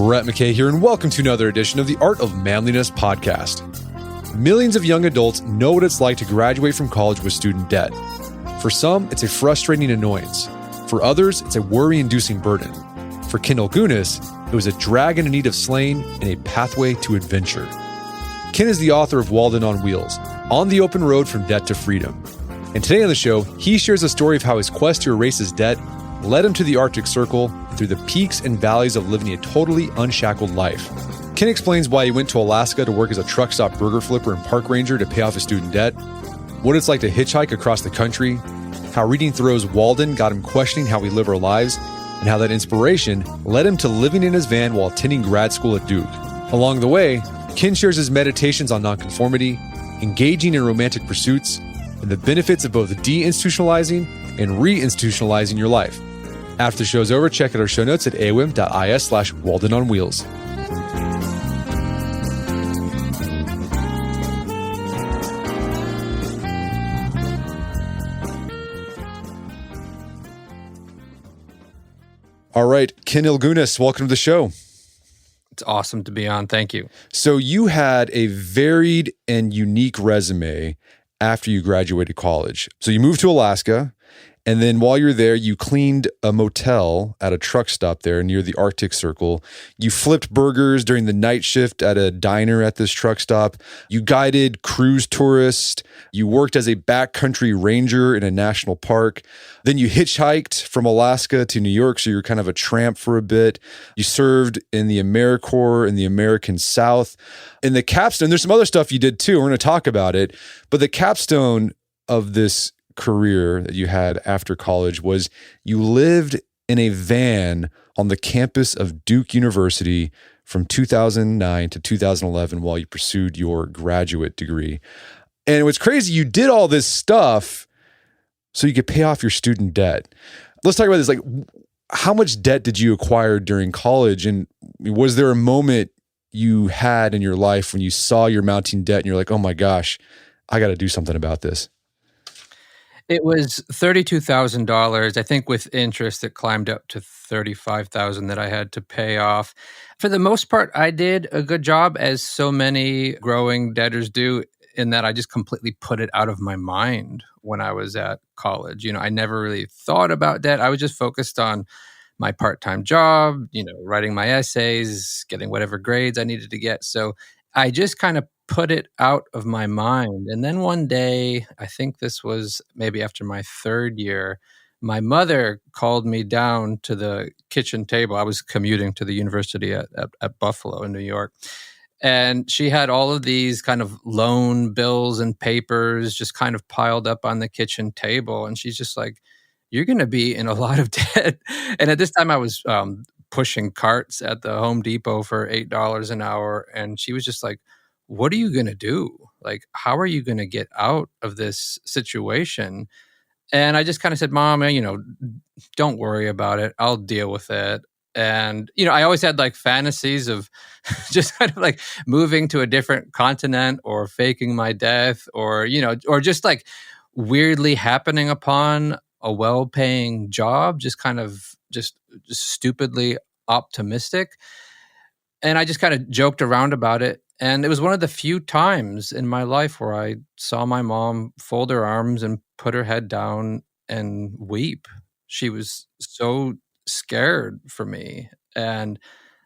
Brett McKay here, and welcome to another edition of the Art of Manliness podcast. Millions of young adults know what it's like to graduate from college with student debt. For some, it's a frustrating annoyance. For others, it's a worry-inducing burden. For Ken Ilgunas, it was a dragon in need of slaying and a pathway to adventure. Ken is the author of Walden on Wheels, On the Open Road from Debt to Freedom. And today on the show, he shares a story of how his quest to erase his debt led him to the Arctic Circle and through the peaks and valleys of living a totally unshackled life. Ken explains why he went to Alaska to work as a truck stop burger flipper and park ranger to pay off his student debt, what it's like to hitchhike across the country, how reading Thoreau's Walden got him questioning how we live our lives, and how that inspiration led him to living in his van while attending grad school at Duke. Along the way, Ken shares his meditations on nonconformity, engaging in romantic pursuits, and the benefits of both deinstitutionalizing and reinstitutionalizing your life. After the show's over, check out our show notes at aom.is/Walden on Wheels. All right, Ken Ilgunas, welcome to the show. It's awesome to be on. Thank you. So you had a varied and unique resume after you graduated college. So you moved to Alaska, and then while you're there, you cleaned a motel at a truck stop there near the Arctic Circle. You flipped burgers during the night shift at a diner at this truck stop. You guided cruise tourists. You worked as a backcountry ranger in a national park. Then you hitchhiked from Alaska to New York, so you're kind of a tramp for a bit. You served in the AmeriCorps in the American South. In the capstone, there's some other stuff you did too. We're going to talk about it. But the capstone of this career that you had after college was you lived in a van on the campus of Duke University from 2009 to 2011 while you pursued your graduate degree. And it was crazy. You did all this stuff so you could pay off your student debt. Let's talk about this. Like, how much debt did you acquire during college? And was there a moment you had in your life when you saw your mounting debt and you're like, oh my gosh, I got to do something about this? It was $32,000. I think with interest, it climbed up to $35,000 that I had to pay off. For the most part, I did a good job, as so many growing debtors do, in that I just completely put it out of my mind when I was at college. I never really thought about debt. I was just focused on my part-time job, writing my essays, getting whatever grades I needed to get. So I just kind of put it out of my mind. And then one day, I think this was maybe after my third year, my mother called me down to the kitchen table. I was commuting to the university at Buffalo in New York. And she had all of these kind of loan bills and papers just kind of piled up on the kitchen table. And she's just like, you're going to be in a lot of debt. And at this time, I was pushing carts at the Home Depot for $8 an hour. And she was just like, what are you going to do? Like, how are you going to get out of this situation? And I just kind of said, Mom, don't worry about it. I'll deal with it. And, I always had like fantasies of just kind of like moving to a different continent or faking my death or just like weirdly happening upon a well-paying job, just kind of just stupidly optimistic. And I just kind of joked around about it. And it was one of the few times in my life where I saw my mom fold her arms and put her head down and weep. She was so scared for me. And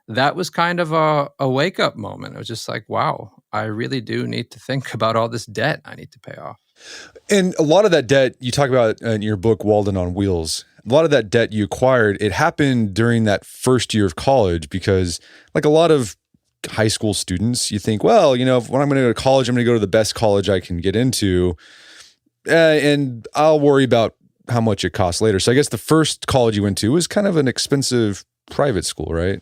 that was kind of a wake-up moment. It was just like, wow, I really do need to think about all this debt I need to pay off. And a lot of that debt you talk about in your book, Walden on Wheels, a lot of that debt you acquired, it happened during that first year of college because like a lot of high school students, you think, well, when I'm going to go to college, I'm going to go to the best college I can get into, and I'll worry about how much it costs later. So I guess the first college you went to was kind of an expensive private school, right?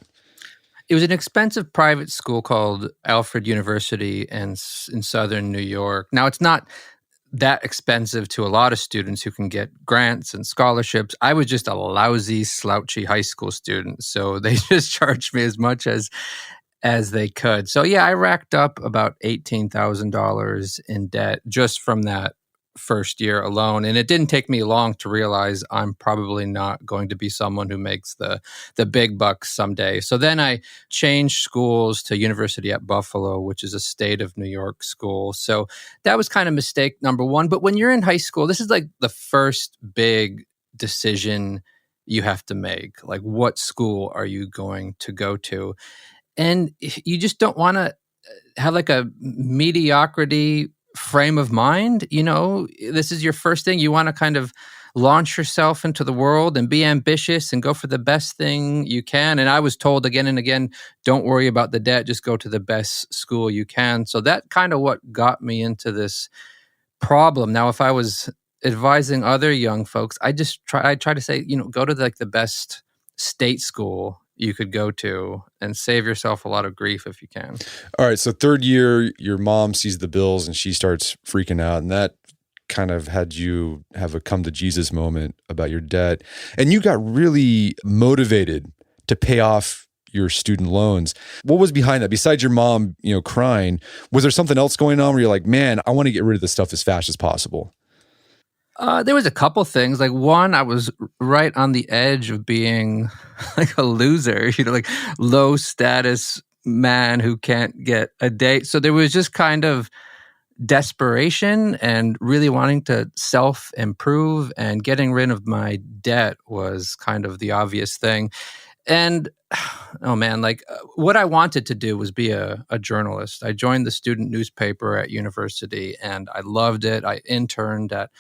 It was an expensive private school called Alfred University in southern New York. Now, it's not that expensive to a lot of students who can get grants and scholarships. I was just a lousy, slouchy high school student, so they just charged me as much as they could. So yeah, I racked up about $18,000 in debt just from that first year alone. And it didn't take me long to realize I'm probably not going to be someone who makes the big bucks someday. So then I changed schools to University at Buffalo, which is a state of New York school. So that was kind of mistake number one. But when you're in high school, this is like the first big decision you have to make. Like, what school are you going to go to? And you just don't want to have like a mediocrity frame of mind. This is your first thing. You want to kind of launch yourself into the world and be ambitious and go for the best thing you can. And I was told again and again, don't worry about the debt, just go to the best school you can. So that kind of what got me into this problem. Now, if I was advising other young folks, I try to say, go to the best state school you could go to and save yourself a lot of grief if you can. All right. So third year, your mom sees the bills and she starts freaking out. And that kind of had you have a come to Jesus moment about your debt. And you got really motivated to pay off your student loans. What was behind that? Besides your mom, crying, was there something else going on where you're like, man, I want to get rid of this stuff as fast as possible? There was a couple things. Like, one, I was right on the edge of being like a loser, like low status man who can't get a date. So there was just kind of desperation and really wanting to self-improve, and getting rid of my debt was kind of the obvious thing. And oh man, what I wanted to do was be a journalist. I joined the student newspaper at university and I loved it. I interned at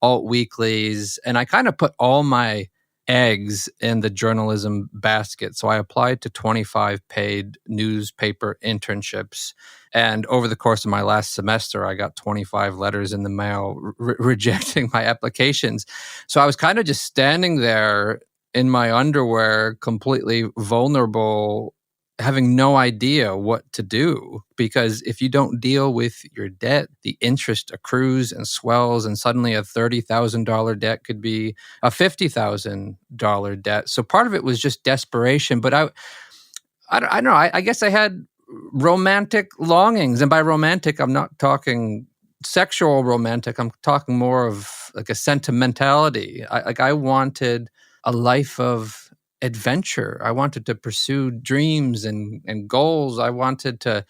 alt weeklies, and I kind of put all my eggs in the journalism basket. So I applied to 25 paid newspaper internships. And over the course of my last semester, I got 25 letters in the mail rejecting my applications. So I was kind of just standing there in my underwear, completely vulnerable, having no idea what to do. Because if you don't deal with your debt, the interest accrues and swells, and suddenly a $30,000 debt could be a $50,000 debt. So part of it was just desperation. But I don't know. I guess I had romantic longings. And by romantic, I'm not talking sexual romantic. I'm talking more of like a sentimentality. I wanted a life of adventure. I wanted to pursue dreams and goals. I wanted to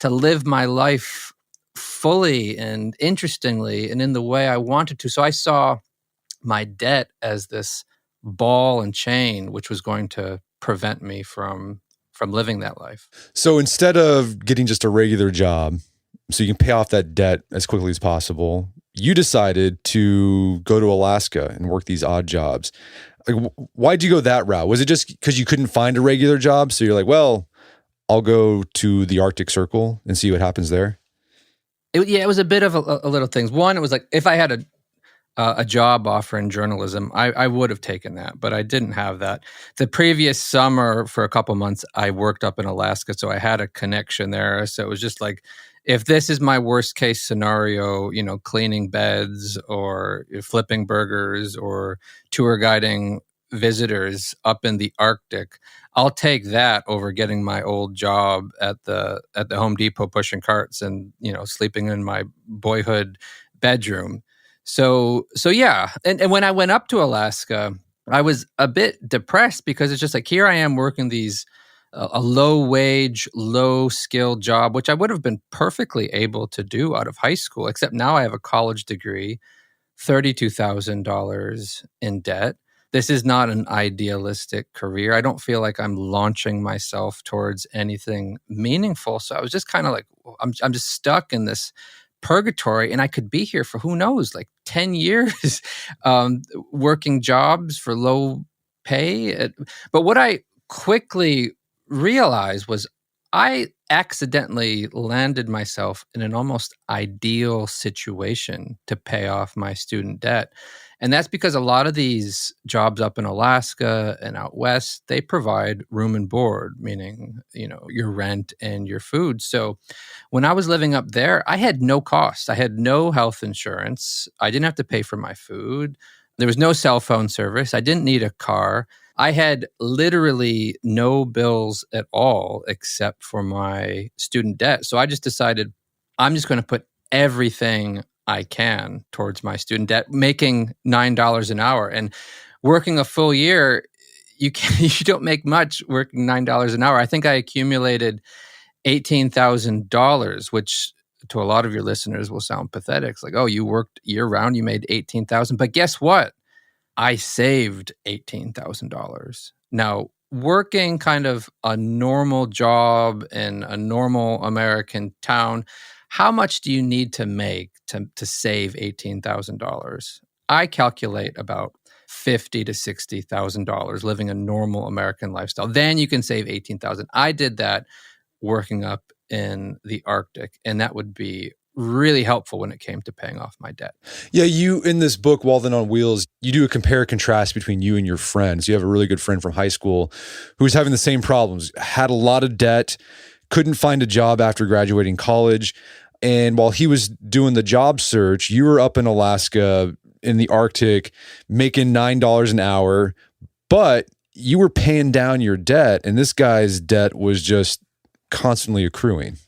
live my life fully and interestingly and in the way I wanted to. So I saw my debt as this ball and chain, which was going to prevent me from living that life. So instead of getting just a regular job so you can pay off that debt as quickly as possible, you decided to go to Alaska and work these odd jobs. Why'd you go that route? Was it just because you couldn't find a regular job? So you're like, well, I'll go to the Arctic Circle and see what happens there? It was a bit of a little things. One, it was like, if I had a job offer in journalism, I would have taken that, but I didn't have that. The previous summer, for a couple months, I worked up in Alaska, so I had a connection there. So it was just like, if this is my worst case scenario, cleaning beds or flipping burgers or tour guiding visitors up in the Arctic, I'll take that over getting my old job at the Home Depot pushing carts and sleeping in my boyhood bedroom. So yeah. And when I went up to Alaska, I was a bit depressed because it's just like, here I am working these a low wage, low skill job, which I would have been perfectly able to do out of high school, except now I have a college degree, $32,000 in debt. This is not an idealistic career. I don't feel like I'm launching myself towards anything meaningful. So I was just kind of like, I'm just stuck in this purgatory, and I could be here for who knows, like 10 years, working jobs for low pay. But what I quickly realized was I accidentally landed myself in an almost ideal situation to pay off my student debt. And that's because a lot of these jobs up in Alaska and out west, they provide room and board, meaning, your rent and your food. So when I was living up there, I had no cost. I had no health insurance. I didn't have to pay for my food. There was no cell phone service. I didn't need a car. I had literally no bills at all except for my student debt. So I just decided I'm just going to put everything I can towards my student debt, making $9 an hour. And working a full year, you don't make much working $9 an hour. I think I accumulated $18,000, which to a lot of your listeners will sound pathetic. It's like, oh, you worked year round, you made $18,000. But guess what? I saved $18,000. Now, working kind of a normal job in a normal American town, how much do you need to make to save $18,000? I calculate about $50,000 to $60,000 living a normal American lifestyle. Then you can save 18,000. I did that working up in the Arctic, and that would be really helpful when it came to paying off my debt. Yeah, you in this book, Walden on Wheels, you do a compare contrast between you and your friends. You have a really good friend from high school who was having the same problems, had a lot of debt, couldn't find a job after graduating college. And while he was doing the job search, you were up in Alaska in the Arctic making $9 an hour, but you were paying down your debt. And this guy's debt was just constantly accruing.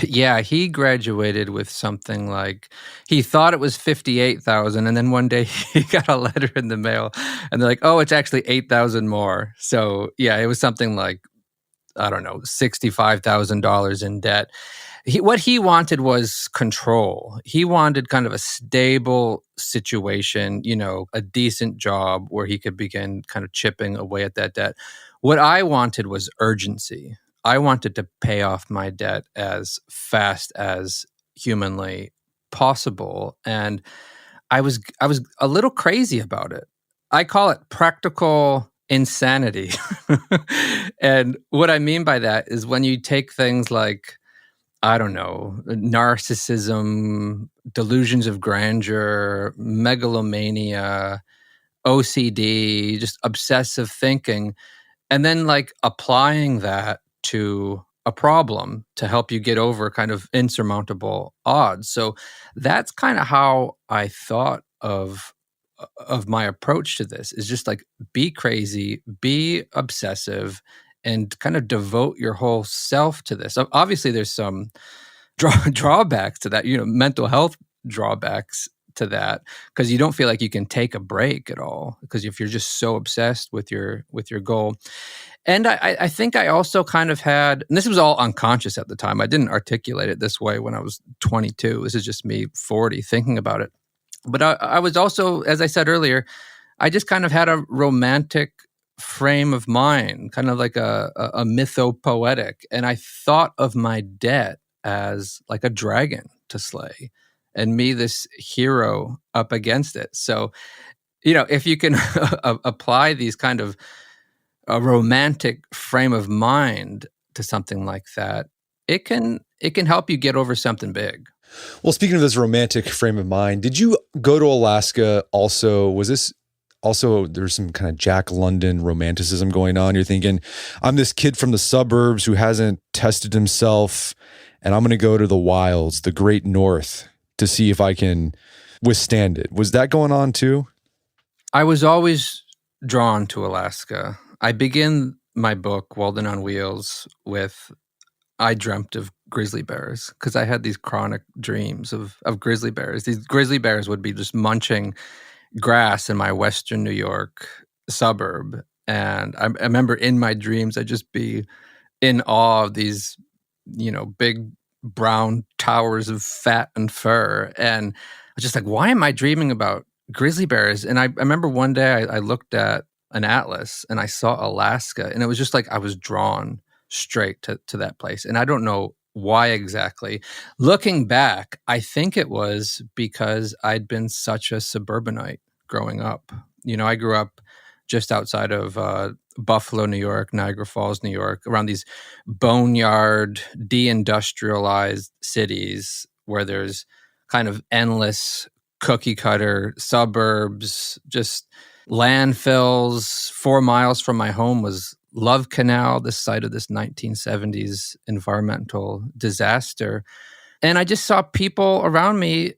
Yeah, he graduated with something like, he thought it was 58,000, and then one day he got a letter in the mail and they're like, oh, it's actually 8,000 more. So yeah, it was something like, I don't know, $65,000 in debt. What he wanted was control. He wanted kind of a stable situation, a decent job where he could begin kind of chipping away at that debt. What I wanted was urgency. I wanted to pay off my debt as fast as humanly possible. And I was a little crazy about it. I call it practical insanity. And what I mean by that is when you take things like, I don't know, narcissism, delusions of grandeur, megalomania, OCD, just obsessive thinking, and then like applying that to a problem to help you get over kind of insurmountable odds. So that's kind of how I thought of my approach to this, is just like, be crazy, be obsessive, and kind of devote your whole self to this. Obviously, there's some drawbacks to that, mental health drawbacks to that, because you don't feel like you can take a break at all, because if you're just so obsessed with your goal. And I think I also kind of had, and this was all unconscious at the time, I didn't articulate it this way when I was 22. This is just me 40 thinking about it. But I was also, as I said earlier, I just kind of had a romantic frame of mind, kind of like a mythopoetic. And I thought of my debt as like a dragon to slay, and me, this hero up against it. So, if you can apply these kind of a romantic frame of mind to something like that, it can help you get over something big. Well, speaking of this romantic frame of mind, did you go to Alaska also? Was this also, there's some kind of Jack London romanticism going on? You're thinking, I'm this kid from the suburbs who hasn't tested himself, and I'm going to go to the wilds, the great north, to see if I can withstand it. Was that going on too? I was always drawn to Alaska. I begin my book, Walden on Wheels, with, I dreamt of grizzly bears, because I had these chronic dreams of grizzly bears. These grizzly bears would be just munching grass in my Western New York suburb. And I remember in my dreams, I'd just be in awe of these, big brown towers of fat and fur. And I was just like, why am I dreaming about grizzly bears? And I remember one day I looked at an atlas and I saw Alaska, and it was just like I was drawn straight to that place. And I don't know why exactly. Looking back, I think it was because I'd been such a suburbanite growing up. I grew up just outside of Buffalo, New York, Niagara Falls, New York, around these boneyard, deindustrialized cities where there's kind of endless cookie cutter suburbs, just landfills. 4 miles from my home was Love Canal, the site of this 1970s environmental disaster. And I just saw people around me.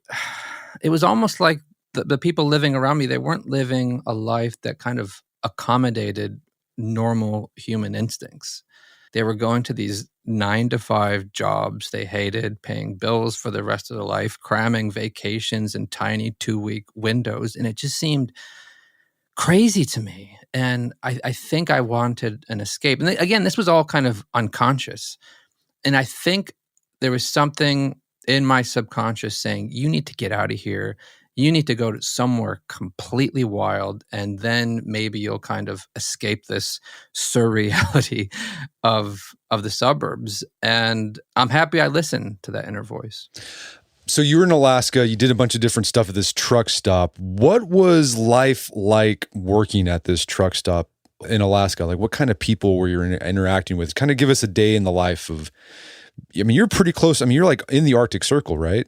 It was almost like the people living around me, they weren't living a life that kind of accommodated normal human instincts. They were going to these 9 to 5 jobs they hated, paying bills for the rest of their life, cramming vacations in tiny 2-week windows. And it just seemed crazy to me. And I think I wanted an escape. And again, this was all kind of unconscious. And I think there was something in my subconscious saying, you need to get out of here. You need to go to somewhere completely wild, and then maybe you'll kind of escape this surreality of the suburbs. And I'm happy I listened to that inner voice. So you were in Alaska, you did a bunch of different stuff at this truck stop. What was life like working at this truck stop in Alaska? Like, what kind of people were you interacting with? Kind of give us a day in the life of, I mean, you're pretty close. I mean, you're like in the Arctic Circle, right?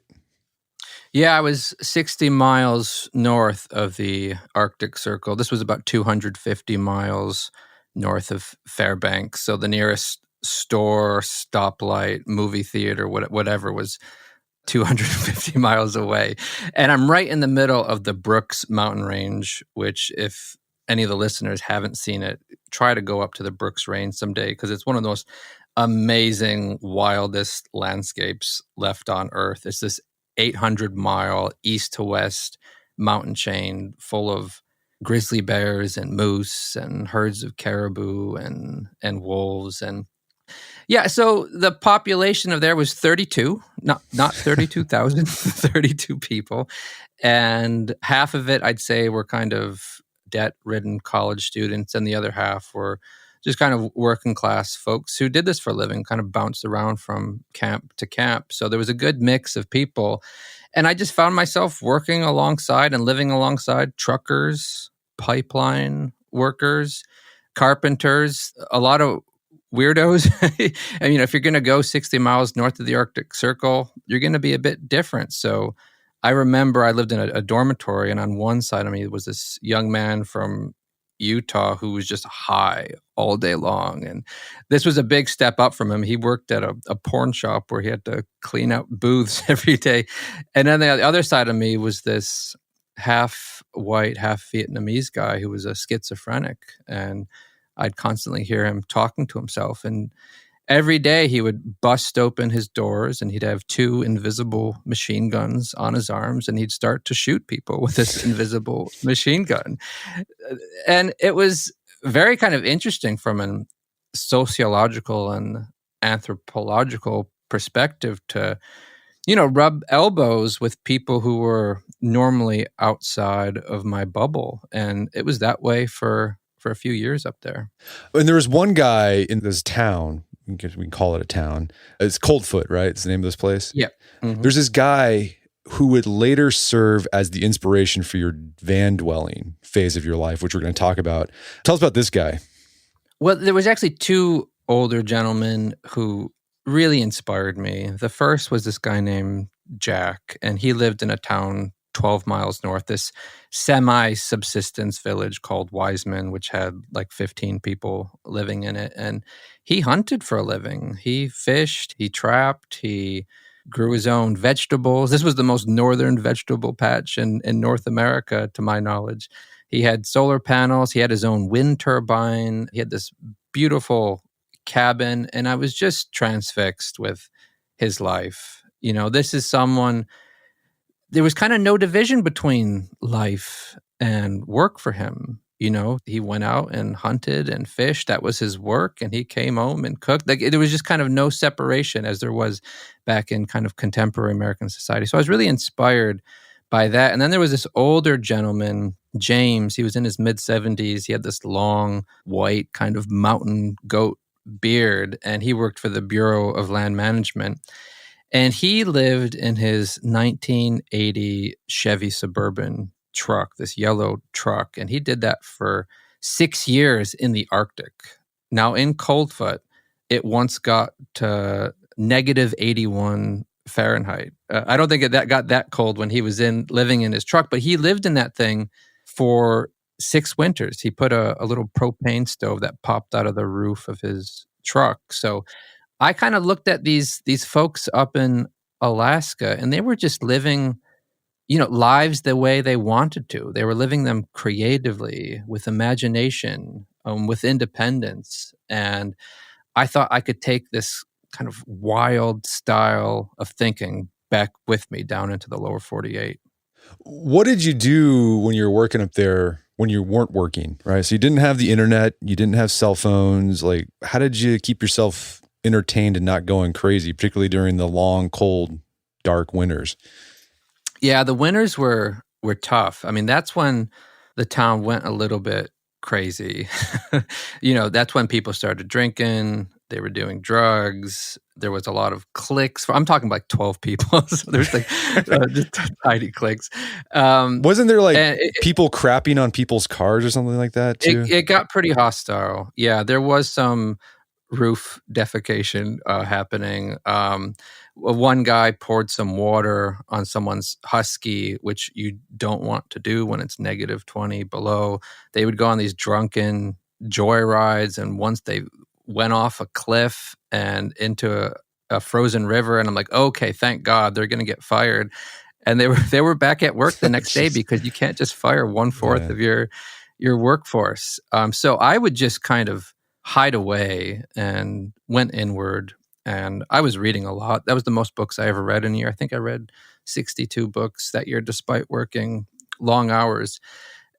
Yeah, I was 60 miles north of the Arctic Circle. This was about 250 miles north of Fairbanks. So the nearest store, stoplight, movie theater, whatever was 250 miles away. And I'm right in the middle of the Brooks mountain range, which if any of the listeners haven't seen it, try to go up to the Brooks range someday, because it's one of the most amazing, wildest landscapes left on Earth. It's this 800-mile east to west mountain chain full of grizzly bears and moose and herds of caribou and wolves. And yeah, so the population of there was 32, not 32,000, 32 people. And half of it, I'd say, were kind of debt-ridden college students, and the other half were just kind of working class folks who did this for a living, kind of bounced around from camp to camp. So there was a good mix of people. And I just found myself working alongside and living alongside truckers, pipeline workers, carpenters, a lot of weirdos. I mean, if you're going to go 60 miles north of the Arctic Circle, you're going to be a bit different. So I remember I lived in a dormitory, and on one side of me was this young man from Utah who was just high all day long. And this was a big step up from him. He worked at a porn shop where he had to clean out booths every day. And then the other side of me was this half white, half Vietnamese guy who was a schizophrenic. And I'd constantly hear him talking to himself. And every day he would bust open his doors and he'd have 2 invisible machine guns on his arms, and he'd start to shoot people with this invisible machine gun. And it was very kind of interesting from a sociological and anthropological perspective to, rub elbows with people who were normally outside of my bubble. And it was that way for a few years up there. And there was one guy in this town, we can call it a town. It's Coldfoot, right? It's the name of this place. Yeah. Mm-hmm. There's this guy who would later serve as the inspiration for your van dwelling phase of your life, which we're going to talk about. Tell us about this guy. Well, there was actually 2 older gentlemen who really inspired me. The first was this guy named Jack, and he lived in a town 12 miles north, this semi-subsistence village called Wiseman, which had like 15 people living in it. And he hunted for a living. He fished, he trapped, he grew his own vegetables. This was the most northern vegetable patch in North America, to my knowledge. He had solar panels. He had his own wind turbine. He had this beautiful cabin. And I was just transfixed with his life. This is someone, there was kind of no division between life and work for him. He went out and hunted and fished. That was his work. And he came home and cooked. Like, there was just kind of no separation as there was back in kind of contemporary American society. So I was really inspired by that. And then there was this older gentleman, James. He was in his mid-70s. He had this long, white kind of mountain goat beard, and he worked for the Bureau of Land Management. And he lived in his 1980 Chevy Suburban truck, this yellow truck. And he did that for 6 years in the Arctic. Now, in Coldfoot, it once got to negative 81 Fahrenheit. I don't think that got that cold when he was living in his truck, but he lived in that thing for 6 winters. He put a little propane stove that popped out of the roof of his truck. So I kind of looked at these folks up in Alaska, and they were just living, lives the way they wanted to. They were living them creatively, with imagination, with independence. And I thought I could take this kind of wild style of thinking back with me down into the lower 48. What did you do when you were working up there when you weren't working, right? So you didn't have the internet, you didn't have cell phones. Like, how did you keep yourself entertained and not going crazy, particularly during the long, cold, dark winters? Yeah, the winters were tough. I mean, that's when the town went a little bit crazy. That's when people started drinking, they were doing drugs. There was a lot of cliques. I'm talking like 12 people. So there's like just tiny cliques. Wasn't there like and people crapping on people's cars or something like that too? it got pretty hostile. Yeah, there was some roof defecation happening. One guy poured some water on someone's husky, which you don't want to do when it's -20 below. They would go on these drunken joyrides, and once they went off a cliff and into a frozen river, and I'm like, okay, thank God, they're going to get fired. And they were back at work the next day because you can't just fire 1/4 of your workforce. So I would just kind of hide away and went inward. And I was reading a lot. That was the most books I ever read in a year. I think I read 62 books that year, despite working long hours,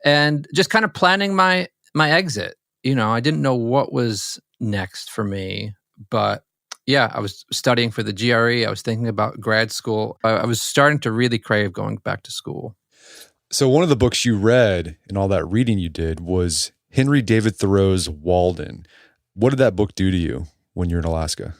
and just kind of planning my exit. I didn't know what was next for me, but yeah, I was studying for the GRE. I was thinking about grad school. I was starting to really crave going back to school. So one of the books you read and all that reading you did was Henry David Thoreau's Walden. What did that book do to you when you're in Alaska?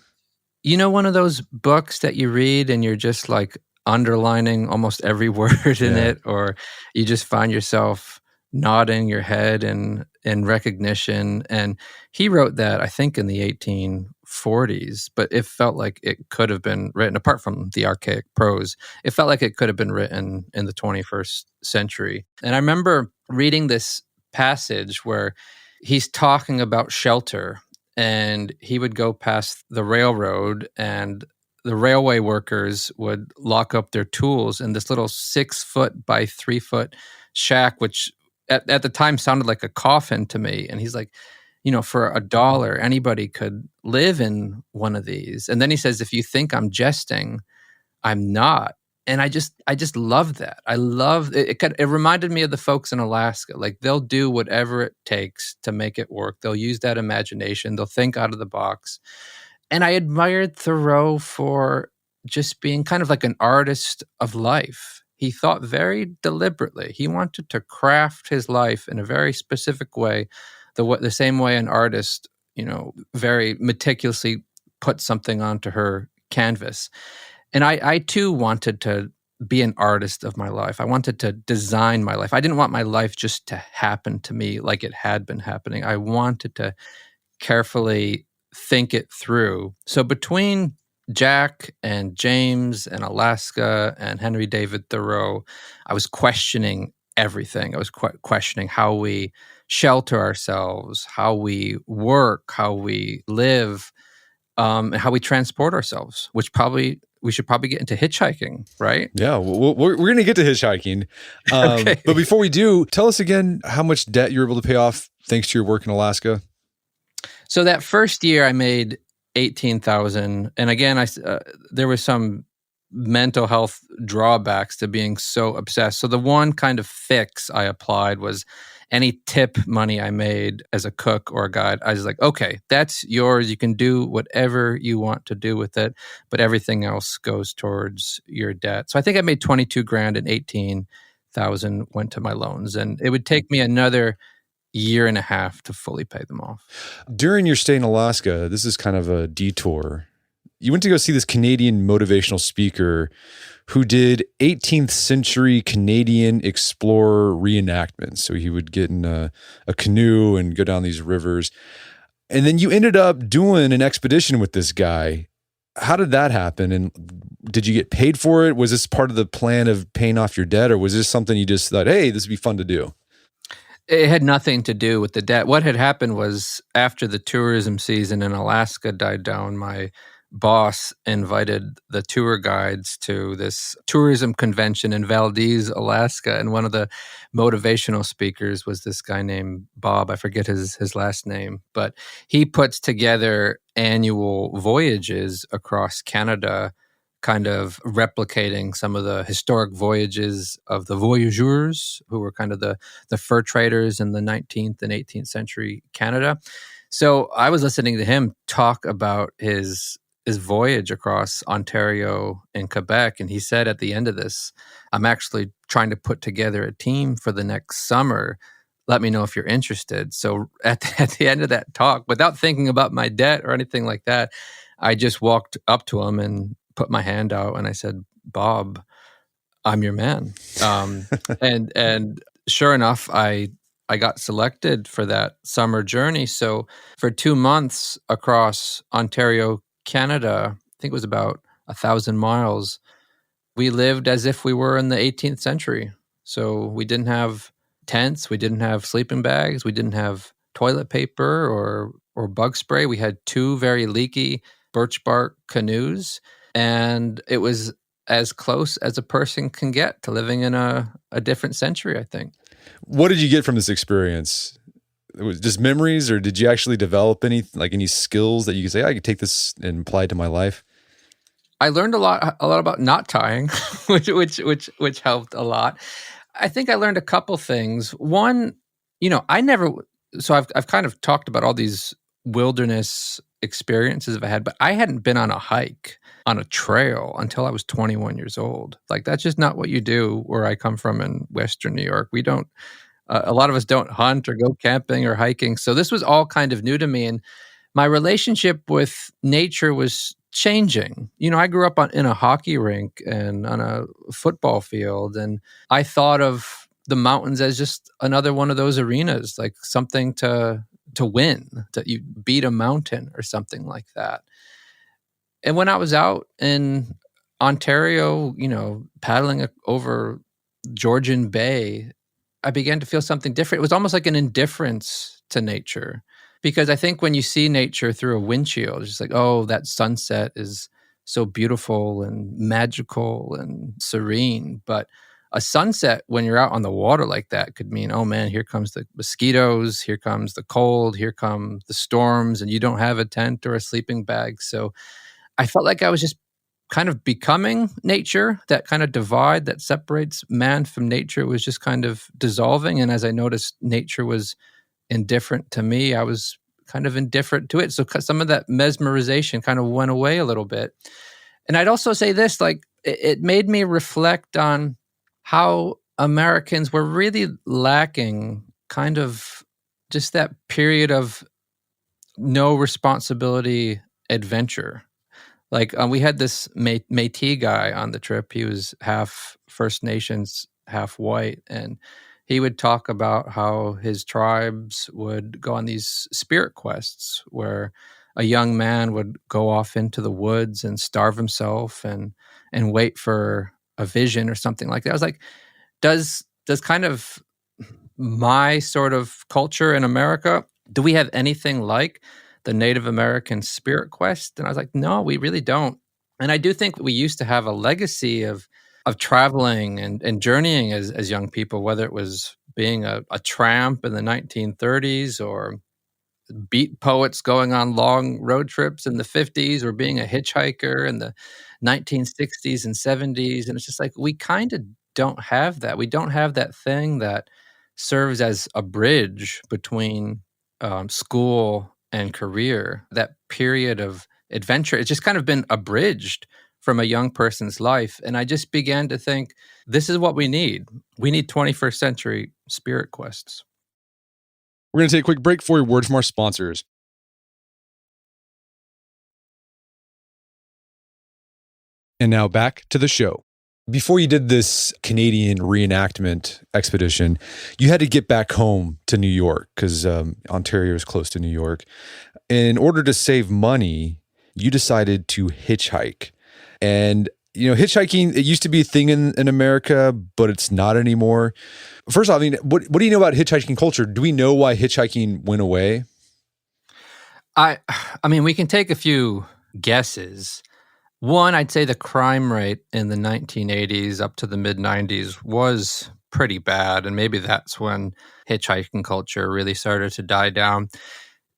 One of those books that you read and you're just like underlining almost every word in it, or you just find yourself nodding your head in recognition. And he wrote that, I think, in the 1840s, but it felt like it could have been written, apart from the archaic prose, it felt like it could have been written in the 21st century. And I remember reading this passage where he's talking about shelter, and he would go past the railroad, and the railway workers would lock up their tools in this little 6-foot by 3-foot shack, which at the time sounded like a coffin to me. And he's like, for $1, anybody could live in one of these. And then he says, if you think I'm jesting, I'm not. And I just love that. I love it. It reminded me of the folks in Alaska. Like, they'll do whatever it takes to make it work. They'll use that imagination. They'll think out of the box. And I admired Thoreau for just being kind of like an artist of life. He thought very deliberately. He wanted to craft his life in a very specific way, the same way an artist, very meticulously put something onto her canvas. And I too wanted to be an artist of my life. I wanted to design my life. I didn't want my life just to happen to me like it had been happening. I wanted to carefully think it through. So between Jack and James and Alaska and Henry David Thoreau, I was questioning everything. I was questioning how we shelter ourselves, how we work, how we live, and how we transport ourselves, which we should probably get into hitchhiking, right? Yeah, we're going to get to hitchhiking. Okay. But before we do, tell us again how much debt you were able to pay off thanks to your work in Alaska. So that first year I made $18,000. And again, there was some mental health drawbacks to being so obsessed. So the one kind of fix I applied was any tip money I made as a cook or a guide, I was like, okay, that's yours. You can do whatever you want to do with it, but everything else goes towards your debt. So I think I made 22 grand and 18,000 went to my loans. And it would take me another year and a half to fully pay them off. During your stay in Alaska, this is kind of a detour. You went to go see this Canadian motivational speaker who did 18th century Canadian explorer reenactments. So he would get in a canoe and go down these rivers. And then you ended up doing an expedition with this guy. How did that happen? And did you get paid for it? Was this part of the plan of paying off your debt, or was this something you just thought, hey, this would be fun to do? It had nothing to do with the debt. What had happened was, after the tourism season in Alaska died down, my boss invited the tour guides to this tourism convention in Valdez, Alaska. And one of the motivational speakers was this guy named Bob. I forget his last name, but he puts together annual voyages across Canada, kind of replicating some of the historic voyages of the voyageurs, who were kind of the fur traders in the 19th and 18th century Canada. So I was listening to him talk about his voyage across Ontario and Quebec, and he said at the end of this, I'm actually trying to put together a team for the next summer. Let me know if you're interested. So at the end of that talk, without thinking about my debt or anything like that, I just walked up to him and put my hand out and I said, Bob, I'm your man. And sure enough, I got selected for that summer journey. So for 2 months across Ontario, Canada, I think it was about 1,000 miles, we lived as if we were in the 18th century. So we didn't have tents, we didn't have sleeping bags, we didn't have toilet paper or bug spray. We had 2 very leaky birch bark canoes, and it was as close as a person can get to living in a different century, I think. What did you get from this experience? It was just memories, or did you actually develop any skills that you could say, I could take this and apply it to my life? I learned a lot about knot tying, which helped a lot. I think I learned a couple things. One, I've kind of talked about all these wilderness experiences I've had, but I hadn't been on a hike on a trail until I was 21 years old. Like, that's just not what you do where I come from in Western New York. We don't, a lot of us don't hunt or go camping or hiking. So this was all kind of new to me. And my relationship with nature was changing. I grew up in a hockey rink and on a football field, and I thought of the mountains as just another one of those arenas, like something to win, that you beat a mountain or something like that. And when I was out in Ontario, paddling over Georgian Bay, I began to feel something different. It was almost like an indifference to nature, because I think when you see nature through a windshield, it's just like, oh, that sunset is so beautiful and magical and serene. But a sunset, when you're out on the water like that, could mean, oh man, here comes the mosquitoes, here comes the cold, here come the storms, and you don't have a tent or a sleeping bag. So I felt like I was just kind of becoming nature. That kind of divide that separates man from nature was just kind of dissolving. And as I noticed nature was indifferent to me, I was kind of indifferent to it. So some of that mesmerization kind of went away a little bit. And I'd also say this, like, it made me reflect on how Americans were really lacking kind of just that period of no responsibility adventure. Like, we had this Métis guy on the trip. He was half First Nations, half white. And he would talk about how his tribes would go on these spirit quests where a young man would go off into the woods and starve himself and wait for a vision or something like that. I was like, does kind of my sort of culture in America, do we have anything like the Native American spirit quest? And I was like, no, we really don't. And I do think we used to have a legacy of traveling and journeying as young people, whether it was being a tramp in the 1930s or beat poets going on long road trips in the 50s, or being a hitchhiker in the 1960s and 70s. And it's just like, we kind of don't have that. We don't have that thing that serves as a bridge between school and career. That period of adventure, it's just kind of been abridged from a young person's life. And I just began to think, this is what we need. We need 21st century spirit quests. We're going to take a quick break for a word from our sponsors. And now back to the show. Before you did this Canadian reenactment expedition, you had to get back home to New York because Ontario is close to New York. In order to save money, you decided to hitchhike. And, hitchhiking, it used to be a thing in America, but it's not anymore. First off, what do you know about hitchhiking culture? Do we know why hitchhiking went away? I mean, we can take a few guesses. One, I'd say the crime rate in the 1980s up to the mid-90s was pretty bad, and maybe that's when hitchhiking culture really started to die down.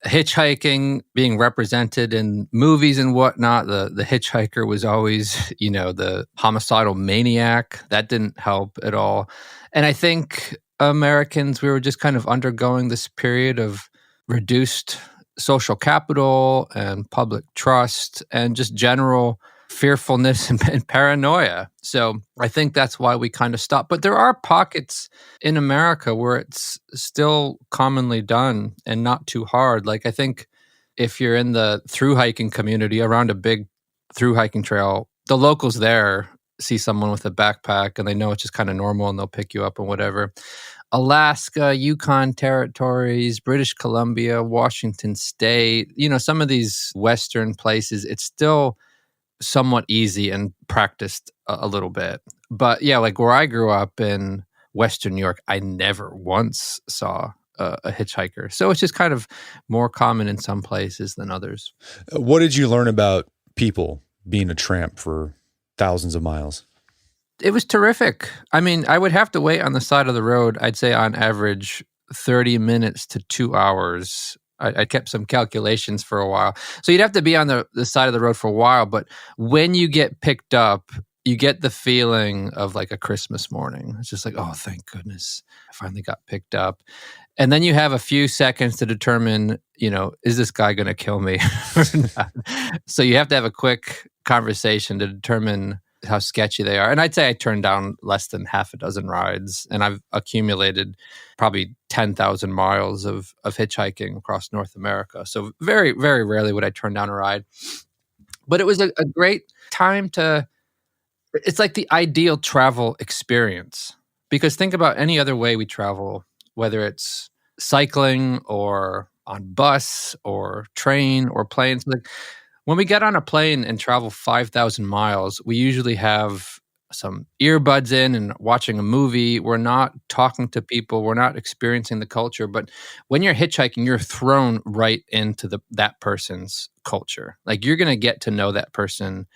Hitchhiking being represented in movies and whatnot, the hitchhiker was always, the homicidal maniac. That didn't help at all. And I think Americans, we were just kind of undergoing this period of reduced social capital and public trust and just general fearfulness and paranoia. So I think that's why we kind of stopped. But there are pockets in America where it's still commonly done and not too hard. Like, I think if you're in the thru hiking community around a big thru hiking trail, the locals there see someone with a backpack and they know it's just kind of normal and they'll pick you up and whatever. Alaska, Yukon territories, British Columbia, Washington State, some of these Western places, it's still somewhat easy and practiced a little bit. But yeah, like where I grew up in Western New York, I never once saw a hitchhiker. So it's just kind of more common in some places than others. What did you learn about people being a tramp for thousands of miles? It was terrific. I mean, I would have to wait on the side of the road, I'd say on average 30 minutes to 2 hours. I kept some calculations for a while. So you'd have to be on the side of the road for a while. But when you get picked up, you get the feeling of like a Christmas morning. It's just like, oh, thank goodness, I finally got picked up. And then you have a few seconds to determine, is this guy going to kill me or not? So you have to have a quick conversation to determine how sketchy they are. And I'd say I turned down less than half a dozen rides, and I've accumulated probably 10,000 miles of hitchhiking across North America. So very, very rarely would I turn down a ride. But it was a great time it's like the ideal travel experience. Because think about any other way we travel, whether it's cycling or on bus or train or planes. Like, when we get on a plane and travel 5,000 miles, we usually have some earbuds in and watching a movie. We're not talking to people. We're not experiencing the culture. But when you're hitchhiking, you're thrown right into that person's culture. Like, you're going to get to know that person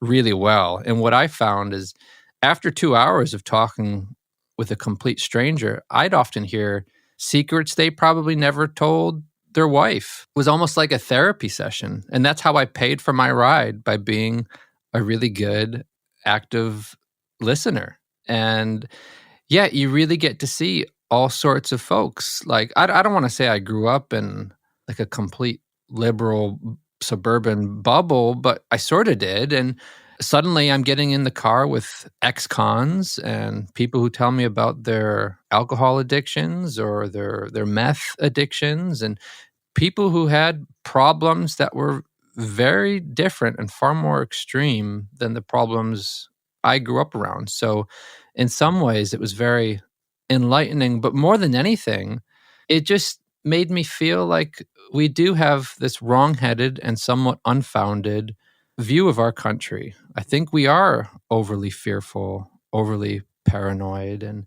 really well. And what I found is after 2 hours of talking with a complete stranger, I'd often hear secrets they probably never told their wife. It was almost like a therapy session. And that's how I paid for my ride, by being a really good, active listener. And yeah, you really get to see all sorts of folks. Like, I don't want to say I grew up in like a complete liberal suburban bubble, but I sort of did. And suddenly I'm getting in the car with ex-cons and people who tell me about their alcohol addictions or their meth addictions, and people who had problems that were very different and far more extreme than the problems I grew up around. So in some ways it was very enlightening, but more than anything, it just made me feel like we do have this wrong-headed and somewhat unfounded view of our country. I think we are overly fearful, overly paranoid. And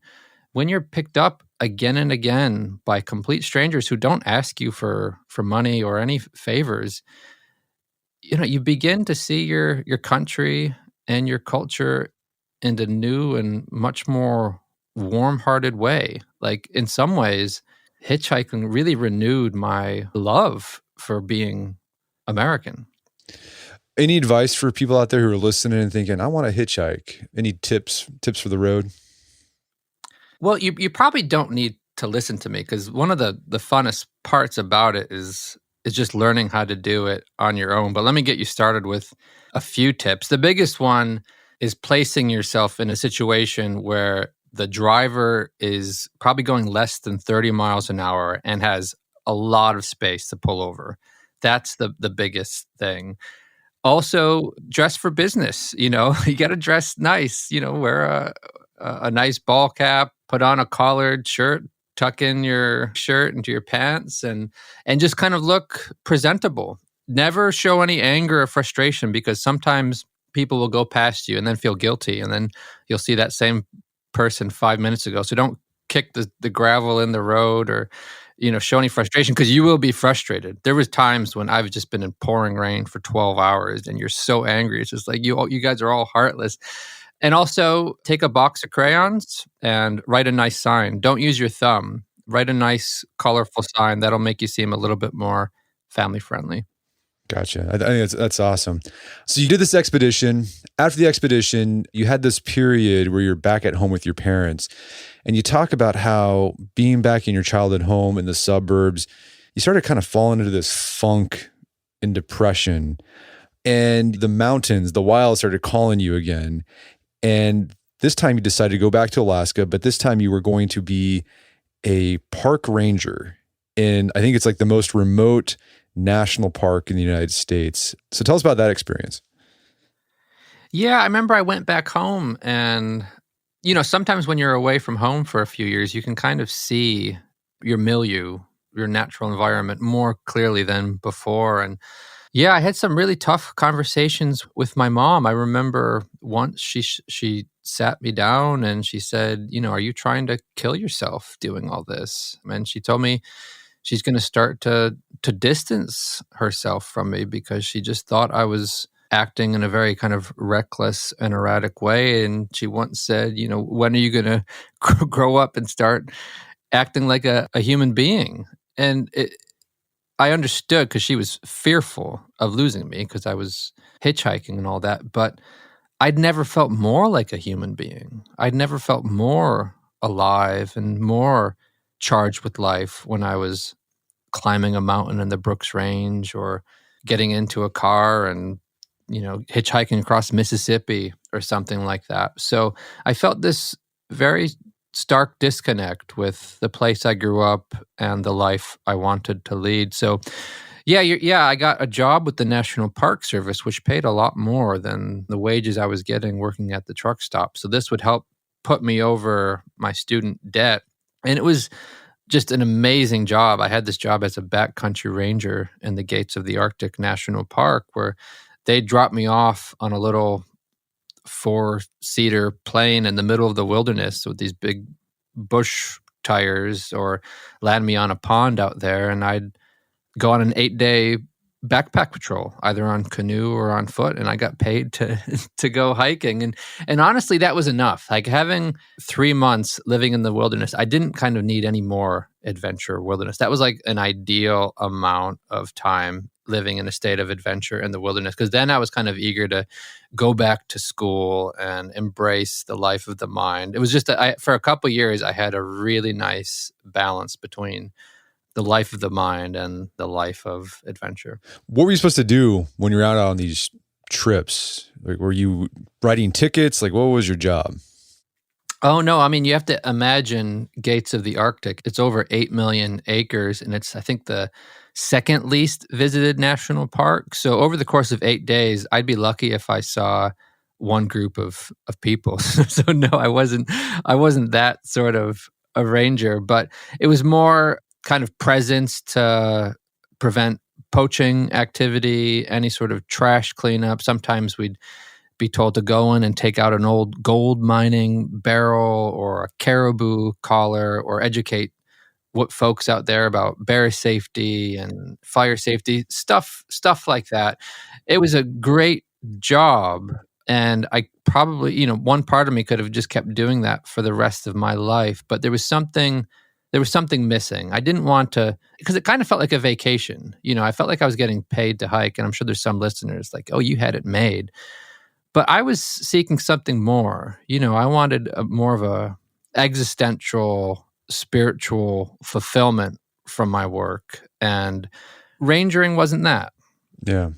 when you're picked up again and again by complete strangers who don't ask you for money or any favors, you begin to see your country and your culture in a new and much more warm-hearted way. Like, in some ways, hitchhiking really renewed my love for being American. Any advice for people out there who are listening and thinking, I want to hitchhike? Any tips for the road? Well, you probably don't need to listen to me, because one of the funnest parts about it is just learning how to do it on your own. But let me get you started with a few tips. The biggest one is placing yourself in a situation where the driver is probably going less than 30 miles an hour and has a lot of space to pull over. That's the biggest thing. Also, dress for business. You got to dress nice. Wear a nice ball cap, put on a collared shirt, tuck in your shirt into your pants, and just kind of look presentable. Never show any anger or frustration, because sometimes people will go past you and then feel guilty, and then you'll see that same person 5 minutes ago. So don't kick the gravel in the road, or show any frustration because you will be frustrated. There was times when I've just been in pouring rain for 12 hours and you're so angry. It's just like you guys are all heartless. And also take a box of crayons and write a nice sign. Don't use your thumb. Write a nice, colorful sign. That'll make you seem a little bit more family friendly. Gotcha. I think that's awesome. So you did this expedition. After the expedition, you had this period where you're back at home with your parents. And you talk about how being back in your childhood home in the suburbs, you started kind of falling into this funk and depression. And the mountains, the wild started calling you again. And this time you decided to go back to Alaska, but this time you were going to be a park ranger. And I think it's like the most remote national park in the United States. So tell us about that experience. Yeah, I remember I went back home and, sometimes when you're away from home for a few years, you can kind of see your milieu, your natural environment more clearly than before. And yeah, I had some really tough conversations with my mom. I remember once she sat me down and she said, are you trying to kill yourself doing all this? And she told me she's going to start to distance herself from me because she just thought I was acting in a very kind of reckless and erratic way. And she once said, when are you going to grow up and start acting like a human being? And I understood because she was fearful of losing me because I was hitchhiking and all that. But I'd never felt more like a human being. I'd never felt more alive and more charged with life when I was climbing a mountain in the Brooks Range or getting into a car and, hitchhiking across Mississippi or something like that. So I felt this very stark disconnect with the place I grew up and the life I wanted to lead. So I got a job with the National Park Service, which paid a lot more than the wages I was getting working at the truck stop. So this would help put me over my student debt. And it was just an amazing job. I had this job as a backcountry ranger in the gates of the Arctic National Park where they dropped me off on a little 4-seater plane in the middle of the wilderness with these big bush tires or land me on a pond out there. And I'd go on an 8-day backpack patrol, either on canoe or on foot. And I got paid to go hiking. And honestly, that was enough. Like having 3 months living in the wilderness, I didn't kind of need any more adventure wilderness. That was like an ideal amount of time living in a state of adventure in the wilderness. Because then I was kind of eager to go back to school and embrace the life of the mind. It was just, for a couple of years, I had a really nice balance between the life of the mind and the life of adventure. What were you supposed to do when you're out on these trips? Like, were you writing tickets? Like, what was your job? Oh, no. I mean, you have to imagine Gates of the Arctic. It's over 8 million acres, and it's, I think, the second least visited national park. So over the course of 8 days, I'd be lucky if I saw one group of people. So no, I wasn't that sort of a ranger, but it was more kind of presence to prevent poaching activity, any sort of trash cleanup. Sometimes we'd be told to go in and take out an old gold mining barrel or a caribou collar or educate what folks out there about bear safety and fire safety, stuff like that. It was a great job. And I probably, one part of me could have just kept doing that for the rest of my life, but there was something missing. I didn't want to, because it kind of felt like a vacation. I felt like I was getting paid to hike, and I'm sure there's some listeners like, oh, you had it made. But I was seeking something more. I wanted more of a existential, spiritual fulfillment from my work, and rangering wasn't that. Yeah.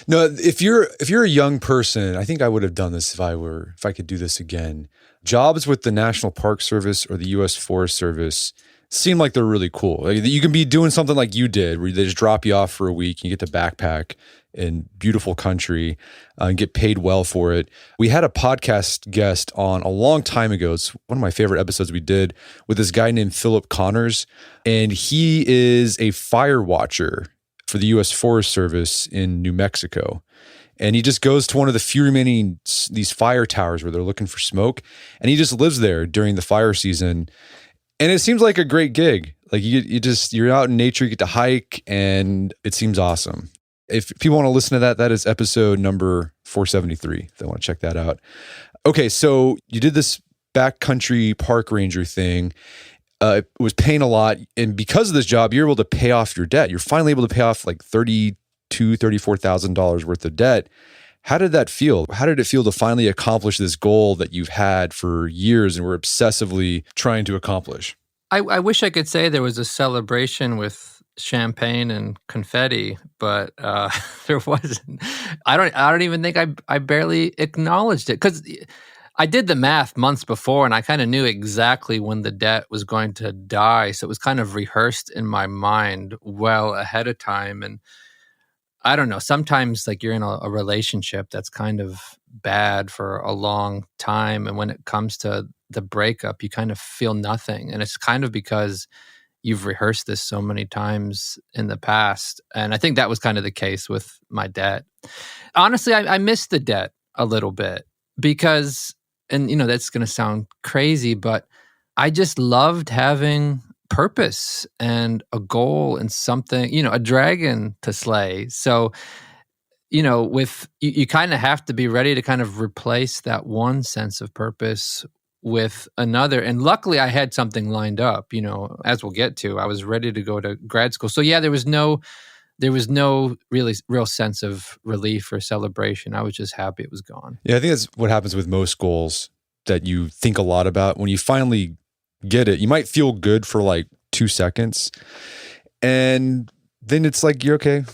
No, if you're a young person, I think I would have done this if I could do this again. Jobs with the National Park Service or the U.S. Forest Service seem like they're really cool. Like, you can be doing something like you did, where they just drop you off for a week and you get to backpack in beautiful country and get paid well for it. We had a podcast guest on a long time ago. It's one of my favorite episodes we did with this guy named Philip Connors, and he is a fire watcher for the U.S. Forest Service in New Mexico. And he just goes to one of the few remaining these fire towers where they're looking for smoke, and he just lives there during the fire season. And it seems like a great gig. Like you're out in nature, you get to hike, and it seems awesome. If people want to listen to that, that is episode number 473. If they want to check that out. Okay, so you did this backcountry park ranger thing. It was paying a lot, and because of this job, you're able to pay off your debt. You're finally able to pay off like $34,000 worth of debt. How did that feel? How did it feel to finally accomplish this goal that you've had for years and were obsessively trying to accomplish? I wish I could say there was a celebration with champagne and confetti, but there wasn't. I don't even think I barely acknowledged it, because I did the math months before, and I kind of knew exactly when the debt was going to die. So it was kind of rehearsed in my mind well ahead of time. And I don't know, sometimes like you're in a relationship that's kind of bad for a long time. And when it comes to the breakup, you kind of feel nothing. And it's kind of because you've rehearsed this so many times in the past. And I think that was kind of the case with my debt. Honestly, I missed the debt a little bit because, and that's going to sound crazy, but I just loved having purpose and a goal and something, a dragon to slay. So, with you kind of have to be ready to kind of replace that one sense of purpose with another. And luckily I had something lined up, as we'll get to. I was ready to go to grad school. So yeah, there was no really real sense of relief or celebration. I was just happy it was gone. Yeah, I think that's what happens with most goals that you think a lot about. When you finally get it, you might feel good for like 2 seconds, and then it's like, you're okay.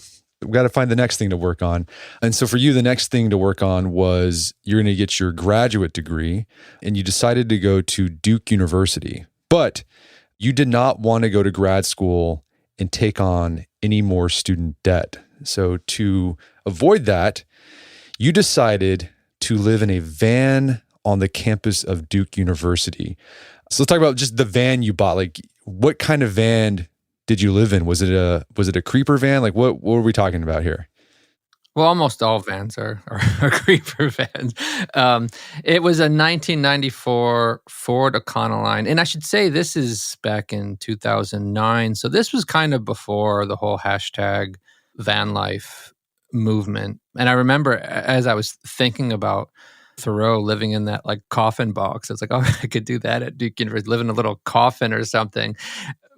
We've got to find the next thing to work on. And so for you, the next thing to work on was you're going to get your graduate degree, and you decided to go to Duke University. But you did not want to go to grad school and take on any more student debt. So to avoid that, you decided to live in a van on the campus of Duke University. So let's talk about just the van you bought. Like, what kind of van did you live in? Was it a creeper van? Like, what were we talking about here? Well, almost all vans are creeper vans. It was a 1994 Ford Econoline. And I should say this is back in 2009. So this was kind of before the whole hashtag van life movement. And I remember as I was thinking about Thoreau living in that like coffin box, I was like, oh, I could do that at Duke University, live in a little coffin or something.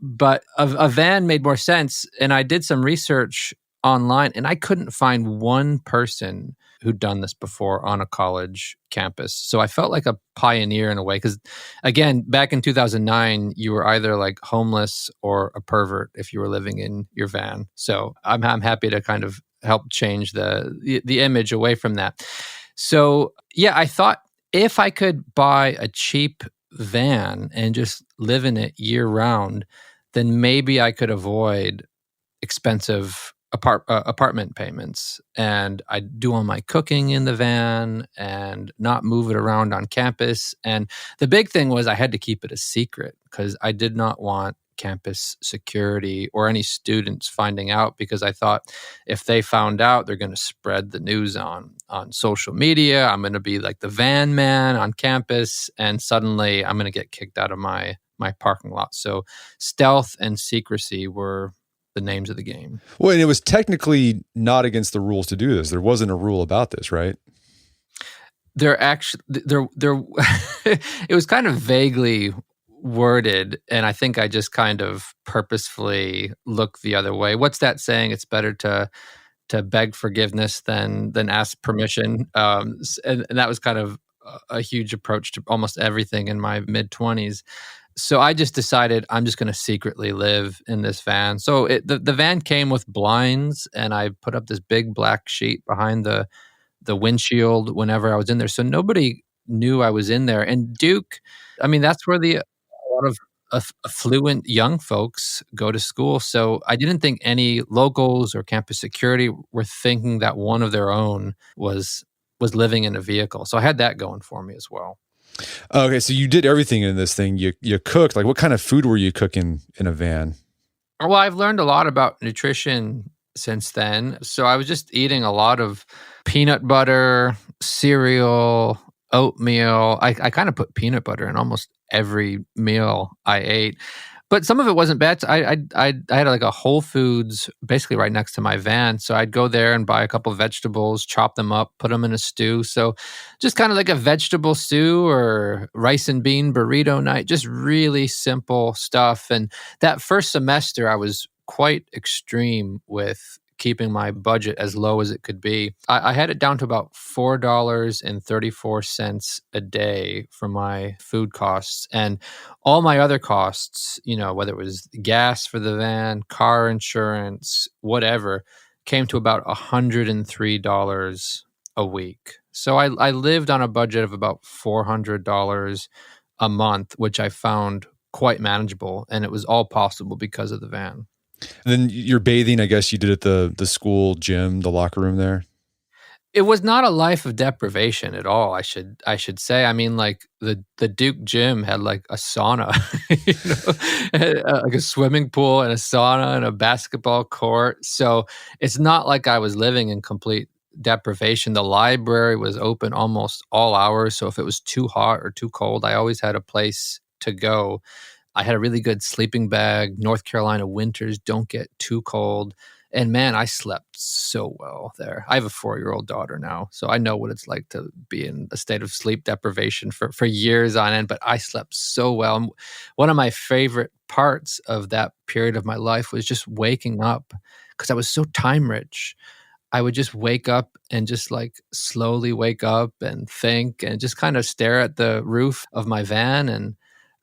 But a van made more sense. And I did some research online, and I couldn't find one person who'd done this before on a college campus. So I felt like a pioneer in a way, because again, back in 2009, you were either like homeless or a pervert if you were living in your van. So I'm happy to kind of help change the image away from that. So yeah, I thought if I could buy a cheap van and just live in it year round, then maybe I could avoid expensive apartment payments, and I do all my cooking in the van and not move it around on campus. And the big thing was I had to keep it a secret because I did not want campus security or any students finding out, because I thought if they found out, they're going to spread the news on social media. I'm going to be like the van man on campus, and suddenly I'm going to get kicked out of my parking lot. So stealth and secrecy were the names of the game. Well, and it was technically not against the rules to do this. There wasn't a rule about this, right? There it was kind of vaguely worded, and I think I just kind of purposefully looked the other way. What's that saying? It's better to beg forgiveness than ask permission. And that was kind of a huge approach to almost everything in my mid-20s. So I just decided I'm just going to secretly live in this van. So the van came with blinds, and I put up this big black sheet behind the windshield whenever I was in there. So nobody knew I was in there. And Duke, I mean, that's where a lot of affluent young folks go to school. So I didn't think any locals or campus security were thinking that one of their own was living in a vehicle. So I had that going for me as well. Okay, so you did everything in this thing. You cooked. Like, what kind of food were you cooking in a van? Well, I've learned a lot about nutrition since then. So I was just eating a lot of peanut butter, cereal, oatmeal. I kind of put peanut butter in almost every meal I ate. But some of it wasn't bad. I had like a Whole Foods basically right next to my van, so I'd go there and buy a couple of vegetables, chop them up, put them in a stew. So just kind of like a vegetable stew or rice and bean burrito night, just really simple stuff. And that first semester, I was quite extreme with keeping my budget as low as it could be. I had it down to about $4.34 a day for my food costs. And all my other costs, whether it was gas for the van, car insurance, whatever, came to about $103 a week. So I lived on a budget of about $400 a month, which I found quite manageable. And it was all possible because of the van. And then your bathing, I guess you did at the school gym, the locker room there. It was not a life of deprivation at all. I should say. I mean, like the Duke gym had like a sauna, like a swimming pool and a sauna and a basketball court. So it's not like I was living in complete deprivation. The library was open almost all hours. So if it was too hot or too cold, I always had a place to go. I had a really good sleeping bag. North Carolina winters don't get too cold. And man, I slept so well there. I have a 4-year-old daughter now, so I know what it's like to be in a state of sleep deprivation for years on end, but I slept so well. And one of my favorite parts of that period of my life was just waking up because I was so time rich. I would just wake up and just like slowly wake up and think and just kind of stare at the roof of my van and